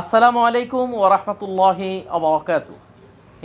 আসসালামু আলাইকুম ওয়া রাহমাতুল্লাহি ওয়া বারাকাতুহু।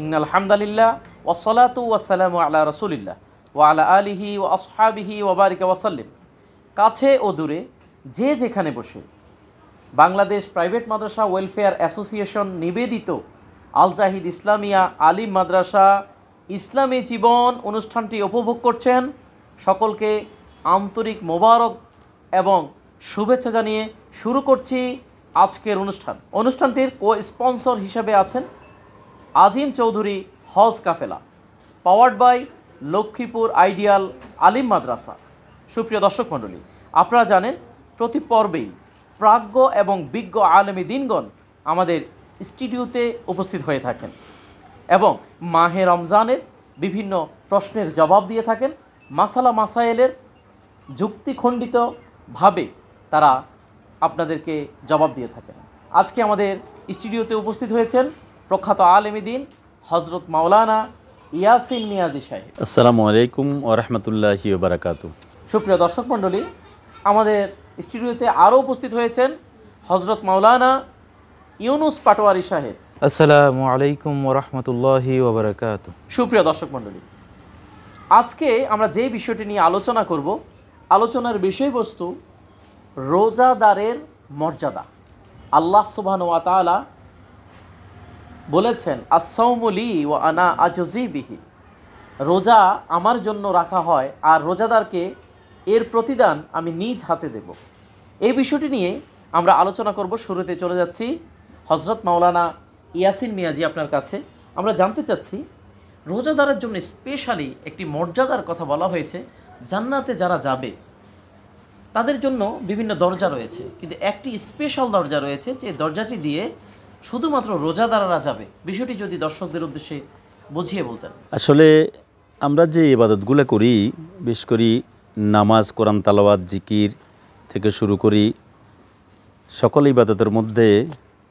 ইন্নাল হামদালিল্লাহ ওয়াসসালাতু ওয়াসসালামু আলা রাসূলিল্লাহ ওয়া আলা আলিহি ওয়া আসহাবিহি ওয়া বারিকা ওয়া সাল্লিম। কাছে ও দূরে যে যেখানে বসে বাংলাদেশ প্রাইভেট মাদ্রাসা ওয়েলফেয়ার অ্যাসোসিয়েশন নিবেদিত আল জাহিদ ইসলামিয়া আলিম মাদ্রাসা ইসলামী জীবন অনুষ্ঠানটি উপভোগ করছেন, সকলকে আন্তরিক মোবারক এবং শুভেচ্ছা জানিয়ে শুরু করছি আজকের অনুষ্ঠানটির কো স্পন্সর হিসেবে আছেন আজিম চৌধুরী হজ কাফেলা, পাওয়ার্ড বাই লক্ষ্মীপুর আইডিয়াল আলিম মাদ্রাসা। সুপ্রিয় দর্শক মণ্ডলী, আপনারা জানেন প্রতি পর্বেই প্রাজ্ঞ এবং বিজ্ঞ আলেমী দিনগণ আমাদের স্টুডিওতে উপস্থিত হয়ে থাকেন এবং মাহে রমজানের বিভিন্ন প্রশ্নের জবাব দিয়ে থাকেন। মাসালা মাসায়েলের যুক্তিখণ্ডিতভাবে তারা আপনাদেরকে জবাব দিয়ে থাকেন। আজকে আমাদের স্টুডিওতে উপস্থিত হয়েছেন প্রখ্যাত আলেমী দিন হজরত মাওলানা ইয়াসিন নিয়াজি সাহেব। আসসালামু আলাইকুম ওয়া রাহমাতুল্লাহি ওয়া বারাকাতুহু। সুপ্রিয় দর্শক মণ্ডলী, আমাদের স্টুডিওতে আরও উপস্থিত হয়েছেন হজরত মাওলানা ইউনুস পাটোয়ারি সাহেব। আসসালামু আলাইকুম ওয়া রাহমাতুল্লাহি ওয়া বারাকাতুহু। সুপ্রিয় দর্শক মণ্ডলী, আজকে আমরা যে বিষয়টি নিয়ে আলোচনা করব, আলোচনার বিষয়বস্তু রোজাদারের মর্যাদা। আল্লাহ সুবহানাহু ওয়া তাআলা বলেছেন, আস-সাওমু লি ওয়া আনা আজজি বিহি, রোজা আমার জন্য রাখা হয় আর রোজাদারকে এর প্রতিদান আমি নিজ হাতে দেব। এই বিষয়টি নিয়ে আমরা আলোচনা করব। শুরুতে চলে যাচ্ছি হজরত মাওলানা ইয়াসিন মিয়াজি আপনার কাছে। আমরা জানতে চাচ্ছি, রোজাদারের জন্য স্পেশালি একটি মর্যাদার কথা বলা হয়েছে। জান্নাতে যারা যাবে তাদের জন্য বিভিন্ন দরজা রয়েছে, কিন্তু একটি স্পেশাল দরজা রয়েছে, যে দরজাটি দিয়ে শুধুমাত্র রোজাদাররা যাবে। বিষয়টি যদি দর্শকদের উদ্দেশ্যে বুঝিয়ে বলতেন। আসলে আমরা যে ইবাদতগুলো করি, বিশেষ করি নামাজ, কোরআন তালাওয়াত, জিকির থেকে শুরু করি, সকল ইবাদতের মধ্যে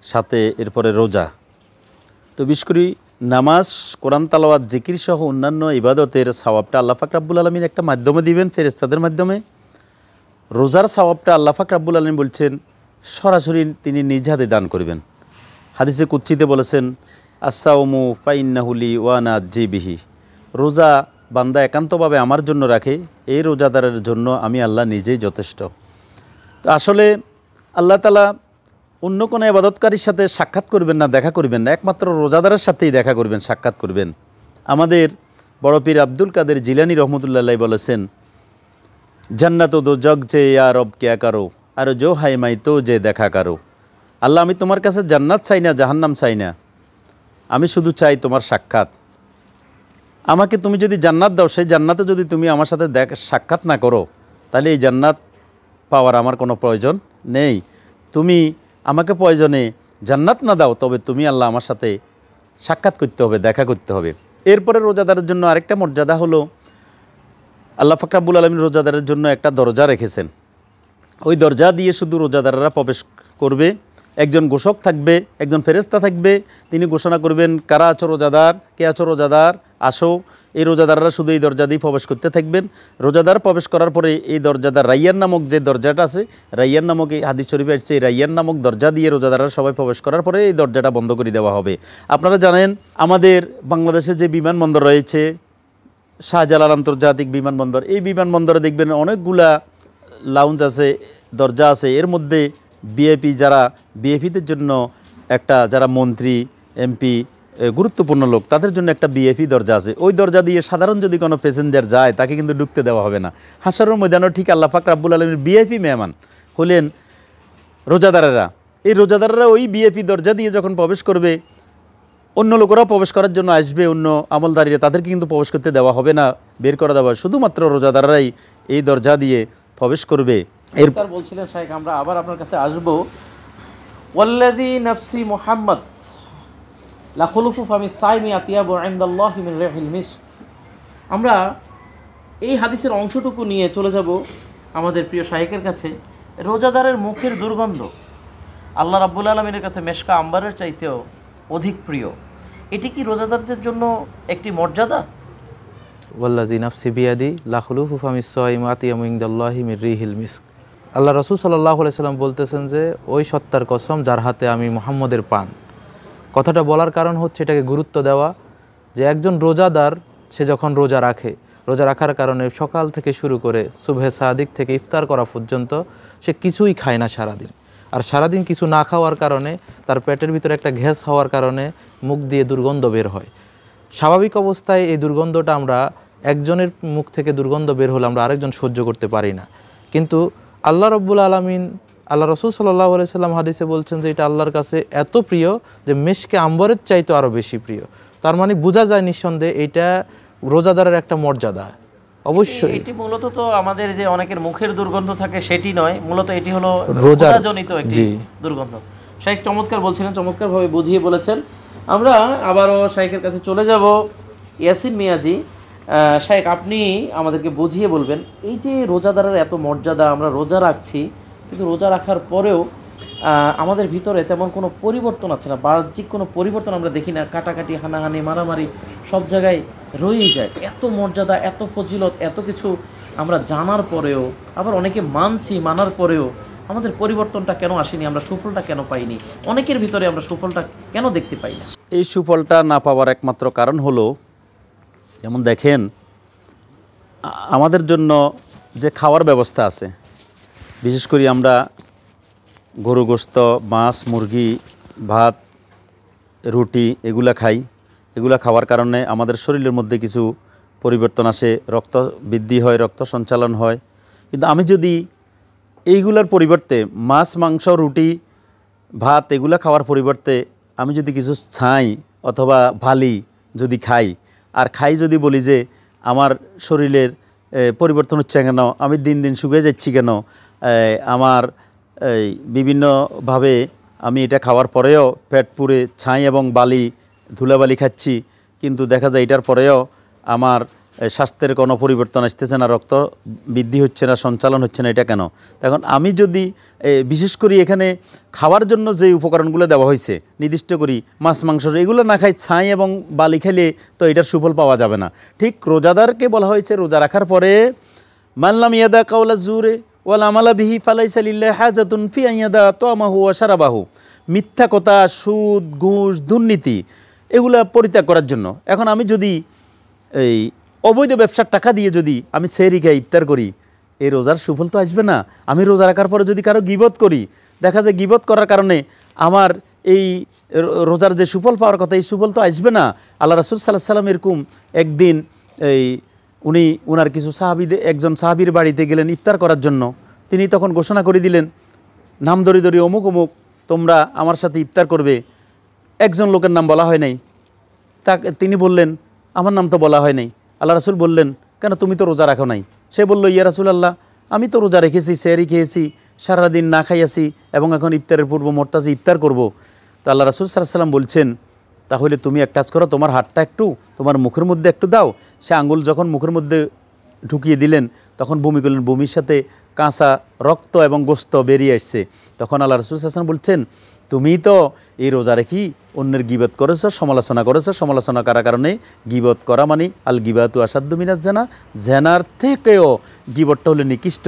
সাথে এরপরে রোজা। তো বিশেষ করি নামাজ, কোরআন তালাওয়াত, জিকির সহ অন্যান্য ইবাদতের সওয়াবটা আল্লাহ পাক রাব্বুল আলামিন একটা মাধ্যমে দিবেন, ফেরেশতাদের মাধ্যমে। রোজার সওয়াবটা আল্লাহ পাক রাব্বুল আলামিন বলছেন সরাসরি তিনি নিজ হাতে দান করবেন। হাদিসে কুদসিতে বলেছেন, আস-সাওমু ফাইন্নাহু লি ওয়া আনা আজজি বিহি, রোজা বান্দা একান্তভাবে আমার জন্য রাখে, এই রোজাদারের জন্য আমি আল্লাহ নিজেই যথেষ্ট। তো আসলে আল্লাহ তাআলা অন্য কোনো ইবাদতকারীর সাথে সাক্ষাৎ করবেন না, দেখা করবেন না, একমাত্র রোজাদারের সাথেই দেখা করবেন, সাক্ষাৎ করবেন। আমাদের বড় পীর আব্দুল কাদের জিলানী রহমতুল্লাহ আলাইহি বলেছেন, জান্নাত দো জগ যে ইয়া রব কিয়া কারো, আর জো হাই মাই তো যে দেখা কারো। আল্লাহ, আমি তোমার কাছে জান্নাত চাই না, জাহান্নাম চাই না, আমি শুধু চাই তোমার সাক্ষাৎ। আমাকে তুমি যদি জান্নাত দাও, সেই জান্নাতে যদি তুমি আমার সাথে সাক্ষাৎ না করো, তাহলে এই জান্নাত পাওয়ার আমার কোনো প্রয়োজন নেই। তুমি আমাকে প্রয়োজনে জান্নাত না দাও, তবে তুমি আল্লাহ আমার সাথে সাক্ষাৎ করতে হবে, দেখা করতে হবে। এরপরে রোজাদারের জন্য আরেকটা মর্যাদা হলো, আল্লাহ পাক রাব্বুল আলামিন রোজাদারের জন্য একটা দরজা রেখেছেন। ওই দরজা দিয়ে শুধু রোজাদাররা প্রবেশ করবে। একজন ঘোষক থাকবে, একজন ফেরেশতা থাকবে, তিনি ঘোষণা করবেন, কারা আছো রোজাদার, কে আছো রোজাদার, আসো। এই রোজাদাররা শুধু এই দরজা দিয়ে প্রবেশ করতে থাকবেন। রোজাদার প্রবেশ করার পরে এই দরজাদার রাইয়ান নামক যে দরজাটা আছে, রাইয়ান নামক এই হাদিস শরীফে আসছে, এই রাইয়ান নামক দরজা দিয়ে রোজাদাররা সবাই প্রবেশ করার পরে এই দরজাটা বন্ধ করে দেওয়া হবে। আপনারা জানেন, আমাদের বাংলাদেশে যে বিমানবন্দর রয়েছে, শাহজালাল আন্তর্জাতিক বিমানবন্দর, এই বিমানবন্দরে দেখবেন অনেকগুলা লাউঞ্জ আছে, দরজা আছে। এর মধ্যে বিএপি, যারা বিএপিদের জন্য একটা, যারা মন্ত্রী, এমপি, গুরুত্বপূর্ণ লোক, তাদের জন্য একটা বিএপি দরজা আছে। ওই দরজা দিয়ে সাধারণ যদি কোনো প্যাসেঞ্জার যায়, তাকে কিন্তু ঢুকতে দেওয়া হবে না। হাশরের ময়দানেও ঠিক আল্লাহ পাক রাব্বুল আলামিনের বিএপি মেহমান হলেন রোজাদারেরা। এই রোজাদাররা ওই বিএপি দরজা দিয়ে যখন প্রবেশ করবে, অন্য লোকেরাও প্রবেশ করার জন্য আসবে, অন্য আমলদারিরা, তাদেরকে কিন্তু প্রবেশ করতে দেওয়া হবে না, বের করে দেওয়া, শুধুমাত্র রোজাদাররাই এই দরজা দিয়ে প্রবেশ করবে। এরপর বলছিলেন শাইখ, আমরা আবার আপনার কাছে আসব। ওয়াল্লাযী নাফসি মুহাম্মদ লা খুলুফু ফামি সাইমি আতিয়াবু ইনদাল্লাহি মিন রিহিল মিস্ক। আমরা এই হাদিসের অংশটুকু নিয়ে চলে যাব আমাদের প্রিয় শাইখের কাছে। রোজাদারের মুখের দুর্গন্ধ আল্লাহ রাব্বুল আলামিনের কাছে মেশকা আম্বারের চাইতেও অধিক প্রিয়। এটি কি রোজাদারদের জন্য একটি মর্যাদা? ওয়াল্লাযী নাফসি বিয়াদি লা খুলুফু ফামিস সাইমি আতিয়াবু ইনদাল্লাহি মিন রিহিল মিস্ক। আল্লাহ রসুল সাল্লাল্লাহু আলাইহি সাল্লাম বলতেছেন যে ওই সত্তার কসম যার হাতে আমি মুহাম্মদের পান। কথাটা বলার কারণ হচ্ছে এটাকে গুরুত্ব দেওয়া যে একজন রোজাদার সে যখন রোজা রাখে, রোজা রাখার কারণে সকাল থেকে শুরু করে সুবহে সাদিক থেকে ইফতার করা পর্যন্ত সে কিছুই খায় না সারাদিন। আর সারাদিন কিছু না খাওয়ার কারণে তার পেটের ভিতরে একটা গ্যাস হওয়ার কারণে মুখ দিয়ে দুর্গন্ধ বের হয়। স্বাভাবিক অবস্থায় এই দুর্গন্ধটা আমরা একজনের মুখ থেকে দুর্গন্ধ বের হলে আমরা আরেকজন সহ্য করতে পারি না, কিন্তু আল্লাহ রব্বুল আলামিন, আল্লাহ রসুল সাল্লাল্লাহু আলাইহি সাল্লাম হাদিসে বলছেন যে এটা আল্লাহর কাছে এত প্রিয় যে মেশকে আম্বরের চাইতে আরও বেশি প্রিয়। তার মানে বোঝা যায় নিঃসন্দেহে এটা রোজাদারের একটা মর্যাদা। অবশ্যই এটি মূলত তো আমাদের যে অনেকের মুখের দুর্গন্ধ থাকে সেটি নয়, মূলত এটি হলো রোজার রোজাজনিত একটি দুর্গন্ধ। শাইখ চমৎকার বলছিলেন, চমৎকারভাবে বুঝিয়ে বলেছেন। আমরা আবারও শাইখের কাছে চলে যাব। ইয়াসিন মিয়াজি, শাইখ আপনি আমাদেরকে বুঝিয়ে বলবেন, এই যে রোজাদারের এত মর্যাদা, আমরা রোজা রাখছি কিন্তু রোজা রাখার পরেও আমাদের ভিতরে তেমন কোনো পরিবর্তন আছে না, বাহ্যিক কোনো পরিবর্তন আমরা দেখি না, কাটাকাটি, হানাহানি, মারামারি সব জায়গায় রয়েই যায়। এত মর্যাদা, এত ফজিলত, এত কিছু আমরা জানার পরেও, আবার অনেকে মানার পরেও আমাদের পরিবর্তনটা কেন আসেনি, আমরা সুফলটা কেন পাইনি, অনেকের ভিতরে আমরা সুফলটা কেন দেখতে পাই না? এই সুফলটা না পাওয়ার একমাত্র কারণ হলো, যেমন দেখেন আমাদের জন্য যে খাওয়ার ব্যবস্থা আছে, বিশেষ করে আমরা গরু গোশত, মাছ, মুরগি, ভাত, রুটি এগুলা খাই। এগুলা খাওয়ার কারণে আমাদের শরীরের মধ্যে কিছু পরিবর্তন আসে, রক্ত বৃদ্ধি হয়, রক্ত সঞ্চালন হয়। কিন্তু আমি যদি এইগুলার পরিবর্তে মাছ, মাংস, রুটি, ভাত এগুলা খাওয়ার পরিবর্তে আমি যদি কিছু ছাই অথবা ভালি যদি খাই, আর খাই যদি বলি যে আমার শরীরের পরিবর্তন হচ্ছে কেন, আমি দিন দিন শুকিয়ে যাচ্ছি কেন, আমার বিভিন্নভাবে আমি এটা খাওয়ার পরেও পেট পুরে ছাই এবং বালি, ধুলাবালি খাচ্ছি, কিন্তু দেখা যায় এটার পরেও আমার স্বাস্থ্যের কোনো পরিবর্তন আসতেছে না, রক্ত বৃদ্ধি হচ্ছে না, সঞ্চালন হচ্ছে না, এটা কেন? তখন আমি যদি বিশেষ করি এখানে খাওয়ার জন্য যে উপকরণগুলো দেওয়া হয়েছে নির্দিষ্ট করি, মাছ, মাংস এগুলো না খাই, ছাই এবং বালি খেলে তো এটার সুফল পাওয়া যাবে না। ঠিক রোজাদারকে বলা হয়েছে রোজা রাখার পরে মাল্লাম ইয়াদা কাওলা জুরে ওয়াল আমালা বিহি ফালাইসা লিল্লাহি হাজাতুন ফি আইয়াদা তামাহু ওয়া শারাবাহু। মিথ্যা কথা, সুদ, ঘুষ, দুর্নীতি এগুলা পরিত্যাগ করার জন্য। এখন আমি যদি এই অবৈধ ব্যবসার টাকা দিয়ে যদি আমি সেহরি খাই, ইফতার করি, এই রোজার সুফল তো আসবে না। আমি রোজা রাখার পরে যদি কারো গীবত করি, দেখা যায় গীবত করার কারণে আমার এই রোজার যে সুফল পাওয়ার কথা, এই সুফল তো আসবে না। আল্লাহ রাসূল সাল্লাল্লাহু আলাইহি ওয়াসাল্লাম এরকম একদিন উনি ওনার কিছু সাহাবীদের, একজন সাহাবীর বাড়িতে গেলেন ইফতার করার জন্য। তিনি তখন ঘোষণা করে দিলেন, নাম ধরে ধরে অমুক অমুক তোমরা আমার সাথে ইফতার করবে। একজন লোকের নাম বলা হয় নাই। তিনি বললেন, আমার নাম তো বলা হয় নাই। আল্লাহ রাসূল বললেন, কেন তুমি তো রোজা রাখো নাই? সে বলল, ইয়া রাসূলুল্লাহ, আমি তো রোজা রেখেছি, সেহরি খেয়েছি, সারাদিন না খাইয়াছি এবং এখন ইফতারের পূর্ব মুহূর্তে ইফতার করব। তো আল্লাহ রাসূল সাল্লাল্লাহু আলাইহি ওয়াসাল্লাম বলছেন, তাহলে তুমি এক কাজ করো, তোমার হাতটা একটু তোমার মুখের মধ্যে একটু দাও। সে আঙ্গুল যখন মুখের মধ্যে ঢুকিয়ে দিলেন তখন বমি করলেন, বমির সাথে কাঁচা রক্ত এবং গোশত বেরিয়ে আসছে। তখন আল্লাহ রাসূল সাল্লাল্লাহু আলাইহি ওয়াসাল্লাম বলছেন, তুমি তো এই রোজা রেখি অন্যের গীবত করেছো, সমালোচনা করেছো। সমালোচনা করার কারণে গীবত করা মানে আল গীবাতু আসাদ্দু মিনাজ জানা, জেনার থেকেও গীবতটা হলো নিকৃষ্ট।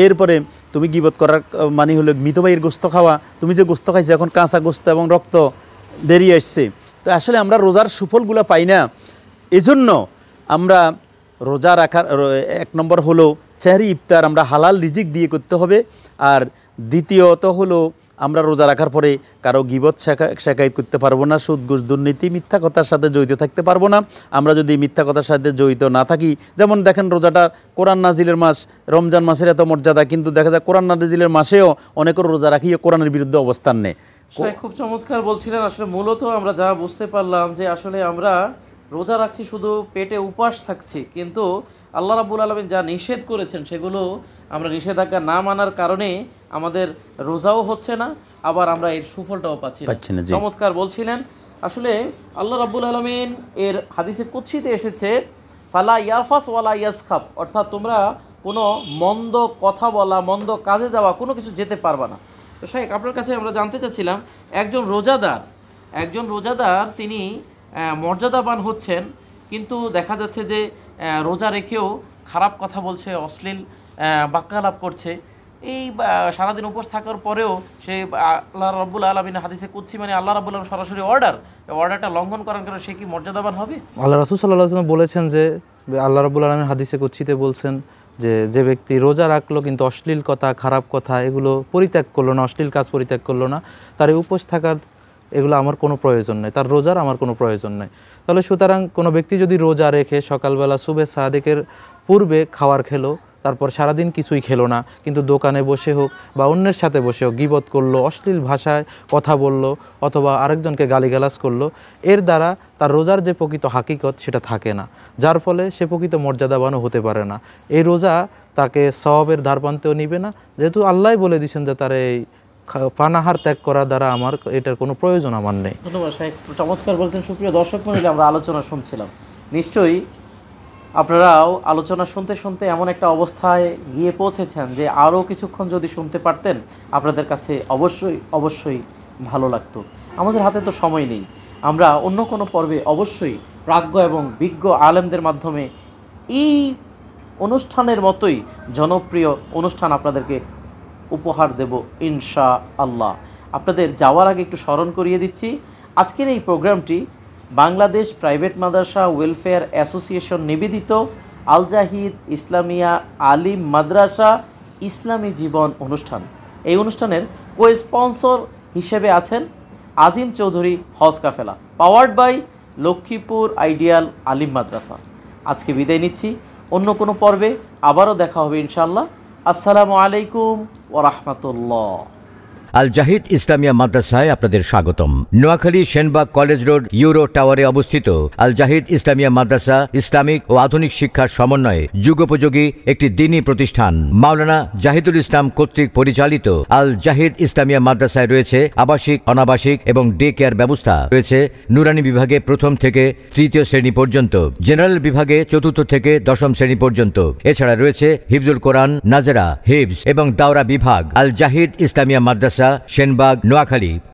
এরপরে তুমি গীবত করার মানে হলো মৃতবাহীর গোশত খাওয়া। তুমি যে গোশত খাইছো এখন কাঁচা গোশত এবং রক্ত বেরিয়ে আসছে। তো আসলে আমরা রোজার সুফলগুলো পাই না। এজন্য আমরা রোজা রাখার এক নম্বর হলো সেহরি ইফতার আমরা হালাল রিজিক দিয়ে করতে হবে। আর দ্বিতীয়ত হলো আমরা রোজা রাখার পরে কারো গীবত শেখায়ত করতে পারবো না, সুদ, ঘুষ, দুর্নীতি, মিথ্যা কথার সাথে জড়িত থাকতে পারবো না। আমরা যদি মিথ্যা কথার সাথে জড়িত না থাকি, যেমন দেখেন রোজাটা কোরআন নাজিলের মাস, রমজান মাসের এত মর্যাদা, কিন্তু দেখা যায় কোরআন নাজিলের মাসেও অনেকের রোজা রাখিয়ে কোরআনের বিরুদ্ধে অবস্থান নেয়। খুব চমৎকার বলছিলেন। আসলে মূলত আমরা যা বুঝতে পারলাম যে আসলে আমরা রোজা রাখছি, শুধু পেটে উপাস থাকছি, কিন্তু আল্লাহ রাব্বুল আলামিন যা নিষেধ করেছেন সেগুলো আমরা নিষেধাজ্ঞা না মানার কারণে আমাদের রোজাও হচ্ছে না, আবার আমরা এর সুফলটাও পাচ্ছি না। চমৎকার বলছিলেন। আসলে আল্লাহ রাব্বুল আলামিন এর হাদিসে কুদসিতে এসেছে, ফালা ইয়ারফাস ওয়ালা ইয়াসখাব, অর্থাৎ তোমরা কোনো মন্দ কথা বলা, মন্দ কাজে যাওয়া, কোনো কিছু যেতে পারবা না। তো শাইখ, আপনার কাছে আমরা জানতে চাচ্ছিলাম, একজন রোজাদার তিনি মর্যাদাবান হচ্ছেন, কিন্তু দেখা যাচ্ছে যে রোজা রেখেও খারাপ কথা বলছে, অশ্লীল বাক্যালাপ করছে। এই সারাদিন উপোস থাকার পরেও সে আল্লাহ রাব্বুল আলামিনের হাদিসে কুদসি মানে আল্লাহ রাব্বুল আলামিন সরাসরি অর্ডারটা লঙ্ঘন করার কারণে সে কি মর্যাদাবান হবে? আল্লাহ রাসূল সাল্লাল্লাহু আলাইহি ওয়াসাল্লাম বলেছেন যে আল্লাহ রাব্বুল আলামিন হাদিসে কুদসিতে বলছেন যে ব্যক্তি রোজা রাখলো কিন্তু অশ্লীল কথা, খারাপ কথা এগুলো পরিত্যাগ করলো না, অশ্লীল কাজ পরিত্যাগ করলো না, তার এই উপোস থাকার এগুলো আমার কোনো প্রয়োজন নেই, তার রোজার আমার কোনো প্রয়োজন নেই। তাহলে সুতরাং কোনো ব্যক্তি যদি রোজা রেখে সকালবেলা সুবহে সাদেকের পূর্বে খাবার খেলো, তারপর সারাদিন কিছুই খেলো না, কিন্তু দোকানে বসে হোক বা অন্যের সাথে বসে হোক গীবত করলো, অশ্লীল ভাষায় কথা বলল অথবা আরেকজনকে গালিগালাজ করলো, এর দ্বারা তার রোজার যে প্রকৃত হাকিকত সেটা থাকে না, যার ফলে সে প্রকৃত মর্যাদাবানও হতে পারে না। এই রোজা তাকে সওয়াবের ধারপান্তেও নিবে না, যেহেতু আল্লাহই বলে দিয়েছেন যে তার এই পানাহার ত্যাগ করার দ্বারা আমার এটার কোনো প্রয়োজন আমার নেই। ধন্যবাদ সাহেব, চমৎকার বলছেন। সুপ্রিয় দর্শক মণ্ডলী, আমরা আলোচনা শুনছিলাম, নিশ্চয়ই আপনারাও আলোচনা শুনতে শুনতে এমন একটা অবস্থায় গিয়ে পৌঁছেছেন যে আরও কিছুক্ষণ যদি শুনতে পারতেন আপনাদের কাছে অবশ্যই ভালো লাগতো। আমাদের হাতে তো সময় নেই, আমরা অন্য কোনো পর্বে অবশ্যই প্রাজ্ঞ এবং বিজ্ঞ আলেমদের মাধ্যমে এই অনুষ্ঠানের মতোই জনপ্রিয় অনুষ্ঠান আপনাদেরকে উপহার দেব ইনশাআল্লাহ। আপনাদের যাওয়ার আগে একটু স্মরণ করিয়ে দিচ্ছি, আজকের এই প্রোগ্রামটি বাংলাদেশ প্রাইভেট মাদ্রাসা ওয়েলফেয়ার অ্যাসোসিয়েশন নিবেদিত আল জাহিদ ইসলামিয়া আলিম মাদ্রাসা ইসলামী জীবন অনুষ্ঠান। এই অনুষ্ঠানের কো স্পন্সর হিসেবে আছেন আজিম চৌধুরী হজ কাফেলা, পাওয়ার্ড বাই লক্ষ্মীপুর আইডিয়াল আলিম মাদ্রাসা। আজকে বিদায় নিচ্ছি, অন্য কোনো পর্বে আবারও দেখা হবে ইনশাআল্লাহ। আসসালামু আলাইকুম ওয়া রাহমাতুল্লাহ। আল জাহিদ ইসলামিয়া মাদ্রাসায় আপনাদের স্বাগতম। Noakhali Senbag college road Euro টাওয়ারে অবস্থিত আল জাহিদ ইসলামিয়া মাদ্রাসা ইসলামিক ও আধুনিক শিক্ষার সমন্বয়ে যুগোপযোগী একটি দ্বীনী প্রতিষ্ঠান। মাওলানা জাহিদুল ইসলাম কর্তৃক পরিচালিত আল জাহিদ ইসলামিয়া মাদ্রাসায় রয়েছে আবাসিক, অনাবাসিক এবং ডে কেয়ার ব্যবস্থা রয়েছে। নুরানি বিভাগে প্রথম থেকে তৃতীয় শ্রেণী পর্যন্ত, জেনারেল বিভাগে চতুর্থ থেকে দশম শ্রেণী পর্যন্ত। এছাড়া রয়েছে হিফজুল কোরআন, নাজেরা, হিফজ এবং দাওরা বিভাগ। আল জাহিদ ইসলামিয়া মাদ্রাসা, সেনবাগ, নোয়াখালী।